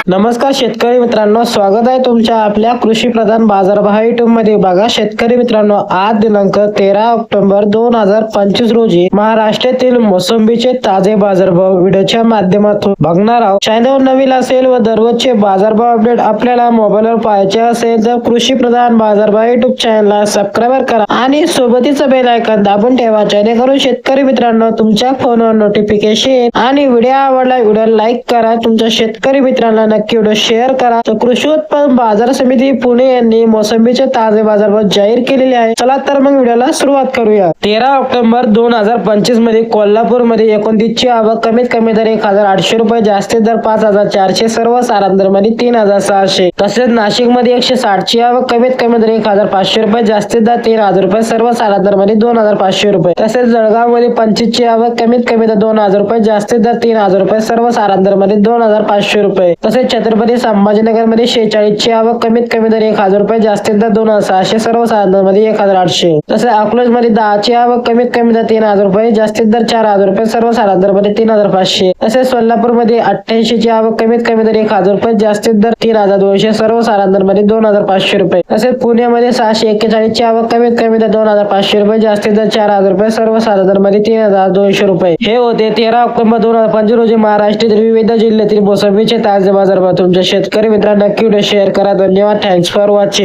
नमस्कार शेतकरी मित्रांनो, स्वागत आहे तुमच्या आपल्या कृषी प्रधान बाजारभाव युट्यूब मध्ये. बघा शेतकरी मित्रांनो, आज दिनांक 13 ऑक्टोबर 2025 रोजी महाराष्ट्रातील मोसंबीचे ताजे बाजारभाव व्हिडिओच्या माध्यमातून बघणार आहोत. चॅनल नवीन असेल व दररोजचे बाजारभाव अपडेट आपल्याला मोबाईलवर पाहायचे असेल तर कृषी प्रधान बाजारभाव युट्यूब चॅनलला सबस्क्राईब करा आणि सोबतीच बेल आयकॉन दाबून ठेवा, जेणेकरून शेतकरी मित्रांनो तुमच्या फोनवर नोटिफिकेशन आणि व्हिडिओ आवडला व्हिडिओ लाईक करा. तुमच्या शेतकरी मित्रांना नक्की व्हिडिओ शेअर करा. तर कृषी उत्पन्न बाजार समिती पुणे यांनी मोसंबीचे ताजे बाजारभाव जाहीर केलेले आहे. चला तर मग व्हिडिओला सुरुवात करूया. 13 ऑक्टोबर 2025 मध्ये कोल्हापूर मध्ये 29 ची आवक, कमीत कमी दर 1800 रुपये, जास्तीत दर 5400, सर्वसाधारण दर मध्ये 3600. तसेच नाशिक मध्ये 160 ची आवक, कमीत कमी दर 1500 रुपये, जास्तीत दर 3000 रुपये, सर्वसाधारण दर मध्ये 2500 रुपये. तसेच जळगाव मध्ये 25 ची आवक, कमीत कमी दर 2000 रुपये, जास्तीत दर 3000 रुपये, सर्वसाधारण दर मध्ये 2500 रुपये. तसेच छत्रपती संभाजीनगर मध्ये 46 ची आवक, कमीत कमी दर 1000 रुपये, जास्तीत दर 2600, सर्वसाधारण दर मध्ये 1800. तसेच अकलूज मध्ये 10 ची आवक, कमीत कमी दर 3000 रुपये, जास्तीत दर 4000 रुपये, सर्वसाधारण दर मध्ये 3500. तसेच सोलापूर मध्ये 88 ची आवक, कमीत कमी दर 1000 रुपये, जास्तीत दर 3200, सर्वसाधारण दर मध्ये 2500 रुपये. तसेच पुण्यामध्ये 641 ची आवक, कमीत कमी दर 2500 रुपये, जास्तीत दर 4000 रुपये, सर्वसाधारण दर मध्ये 3200 रुपये. हे होते 13 ऑक्टोबर 2025 रोजी महाराष्ट्रातील विविध जिल्ह्यातील मोसंबीचे ताजे बाजारभाव. तुमच्या शेतकरी मित्रांना नक्की व्हिडिओ शेअर करा. धन्यवाद. Thanks for watching.